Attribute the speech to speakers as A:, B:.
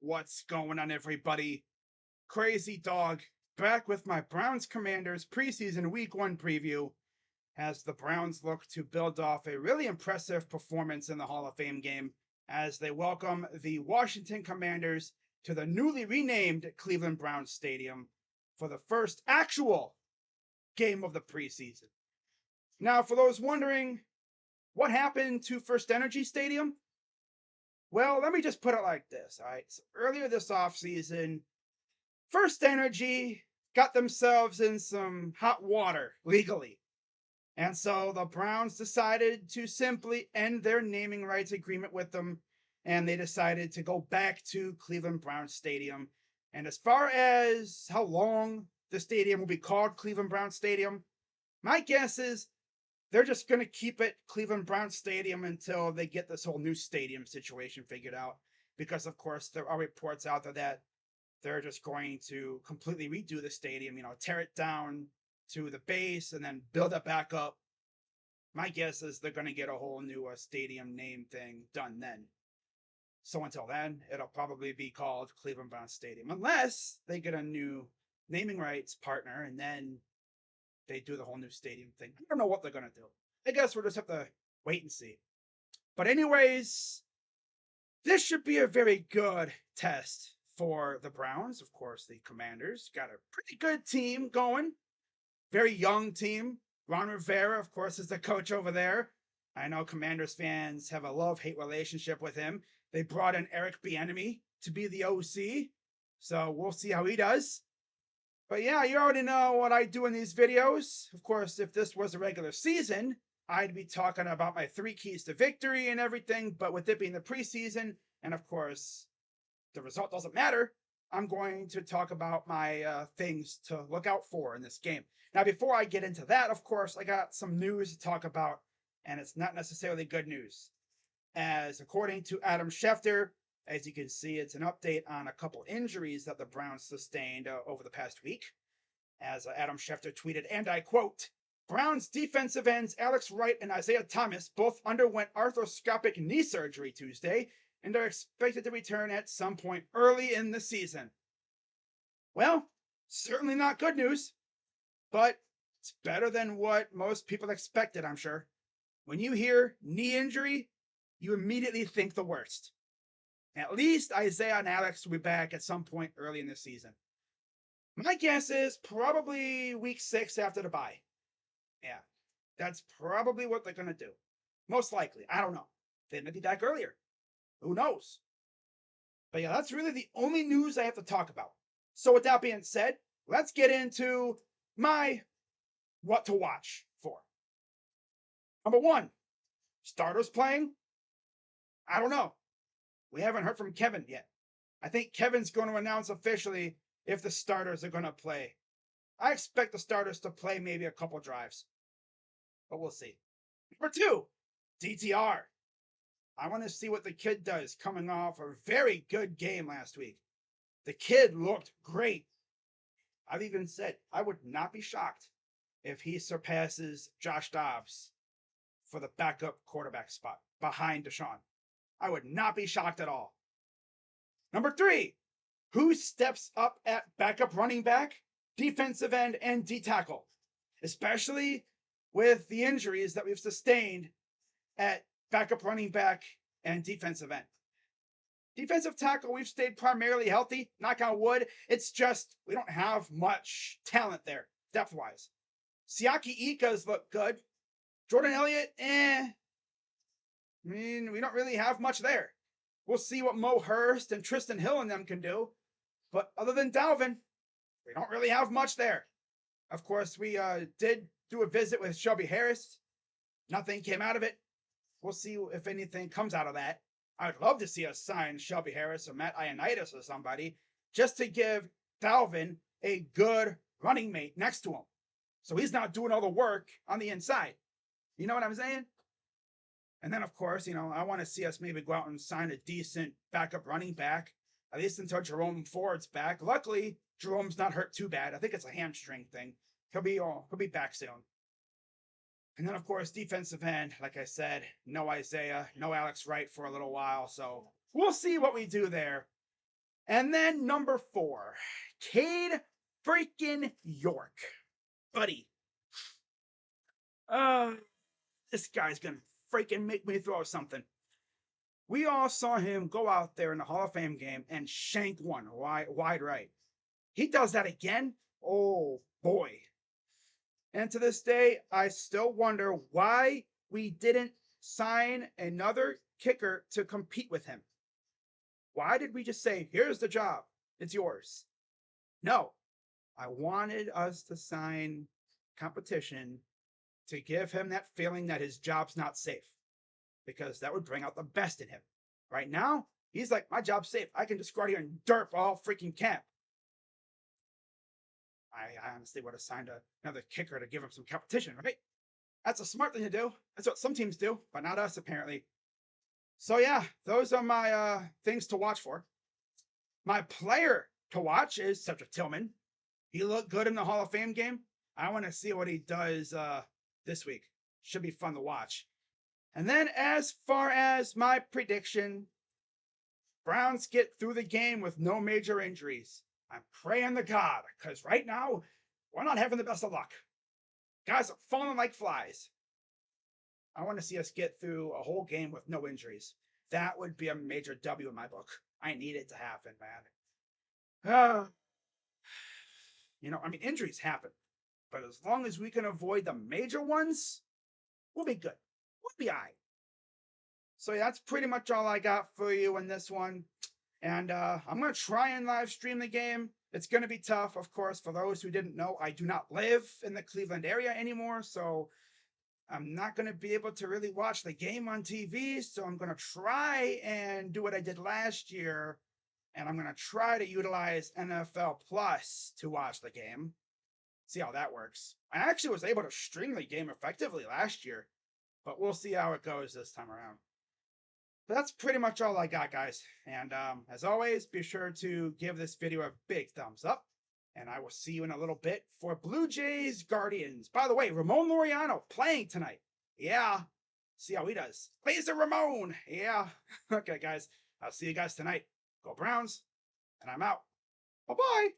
A: What's going on, everybody? Crazy Dog back with my Browns Commanders preseason week 1 preview as the Browns look to build off a really impressive performance in the Hall of Fame game as they welcome the Washington Commanders to the newly renamed Cleveland Browns Stadium for the first actual game of the preseason. Now, for those wondering what happened to First Energy Stadium, well, let me just put it like this, all right? So earlier this offseason, First Energy got themselves in some hot water legally. And so the Browns decided to simply end their naming rights agreement with them, and they decided to go back to Cleveland Browns Stadium. And as far as how long the stadium will be called Cleveland Browns Stadium, my guess is they're just going to keep it Cleveland Browns Stadium until they get this whole new stadium situation figured out. Because, of course, there are reports out there that they're just going to completely redo the stadium, tear it down to the base and then build it back up. My guess is they're going to get a whole new stadium name thing done then. So until then, it'll probably be called Cleveland Browns Stadium, unless they get a new naming rights partner and then they do the whole new stadium thing. I don't know what they're going to do. I guess we'll just have to wait and see. But anyways, this should be a very good test for the Browns. Of course, the Commanders got a pretty good team going. Very young team. Ron Rivera, of course, is the coach over there. I know Commanders fans have a love-hate relationship with him. They brought in Eric Bieniemy to be the OC, so we'll see how he does. But yeah, you already know what I do in these videos. Of course, if this was a regular season, I'd be talking about my 3 keys to victory and everything. But with it being the preseason, and of course, the result doesn't matter, I'm going to talk about my things to look out for in this game. Now, before I get into that, of course, I got some news to talk about, and it's not necessarily good news. As according to Adam Schefter, as you can see, it's an update on a couple injuries that the Browns sustained over the past week. As Adam Schefter tweeted, and I quote, Browns defensive ends Alex Wright and Isaiah Thomas both underwent arthroscopic knee surgery Tuesday and are expected to return at some point early in the season. Well, certainly not good news, but it's better than what most people expected, I'm sure. When you hear knee injury, you immediately think the worst. At least Isaiah and Alex will be back at some point early in the season. My guess is probably week 6 after the bye. Yeah, that's probably what they're going to do. Most likely. I don't know. They may be back earlier. Who knows? But yeah, that's really the only news I have to talk about. So with that being said, let's get into my what to watch for. Number 1, starters playing? I don't know. We haven't heard from Kevin yet. I think Kevin's going to announce officially if the starters are going to play. I expect the starters to play maybe a couple drives, but we'll see. Number 2, DTR. I want to see what the kid does coming off a very good game last week. The kid looked great. I've even said I would not be shocked if he surpasses Josh Dobbs for the backup quarterback spot behind Deshaun. I would not be shocked at all. Number 3, who steps up at backup running back, defensive end, and D tackle, especially with the injuries that we've sustained at backup running back and defensive end. Defensive tackle, we've stayed primarily healthy, knock on wood. It's just we don't have much talent there, depth-wise. Siaki Ika's look good. Jordan Elliott, I mean, we don't really have much there. We'll see what Mo Hurst and Tristan Hill and them can do. But other than Dalvin, we don't really have much there. Of course, we did do a visit with Shelby Harris. Nothing came out of it. We'll see if anything comes out of that. I'd love to see us sign Shelby Harris or Matt Ioannidis or somebody just to give Dalvin a good running mate next to him. So he's not doing all the work on the inside. You know what I'm saying? And then, of course, I want to see us maybe go out and sign a decent backup running back, at least until Jerome Ford's back. Luckily, Jerome's not hurt too bad. I think it's a hamstring thing. He'll be back soon. And then, of course, defensive end, like I said, no Isaiah, no Alex Wright for a little while. So we'll see what we do there. And then number 4, Cade freaking York. Buddy. This guy's gonna freaking make me throw something. We all saw him go out there in the Hall of Fame game and shank one wide right. He does that again? Oh boy. And to this day, I still wonder why we didn't sign another kicker to compete with him. Why did we just say, here's the job, it's yours? No, I wanted us to sign competition to give him that feeling that his job's not safe, because that would bring out the best in him. Right now, he's like, my job's safe. I can just go out here and derp all freaking camp. I honestly would have signed another kicker to give him some competition, right? That's a smart thing to do. That's what some teams do, but not us, apparently. So, yeah, those are my things to watch for. My player to watch is Cedric Tillman. He looked good in the Hall of Fame game. I want to see what he does this week. Should be fun to watch. And then, as far as my prediction, Browns get through the game with no major injuries. I'm praying to God, because right now, we're not having the best of luck. Guys are falling like flies. I want to see us get through a whole game with no injuries. That would be a major W in my book. I need it to happen, man. Injuries happen. But as long as we can avoid the major ones, we'll be good. We'll be all right. So yeah, that's pretty much all I got for you in this one. And I'm going to try and live stream the game. It's going to be tough, of course. For those who didn't know, I do not live in the Cleveland area anymore, so I'm not going to be able to really watch the game on TV. So I'm going to try and do what I did last year, and I'm going to try to utilize NFL Plus to watch the game. See how that works. I actually was able to stream the game effectively last year, but we'll see how it goes this time around. But that's pretty much all I got, guys. And as always, be sure to give this video a big thumbs up. And I will see you in a little bit for Blue Jays Guardians. By the way, Ramon Laureano playing tonight. Yeah. See how he does. Laser Ramon. Yeah. Okay, guys. I'll see you guys tonight. Go Browns. And I'm out. Bye-bye.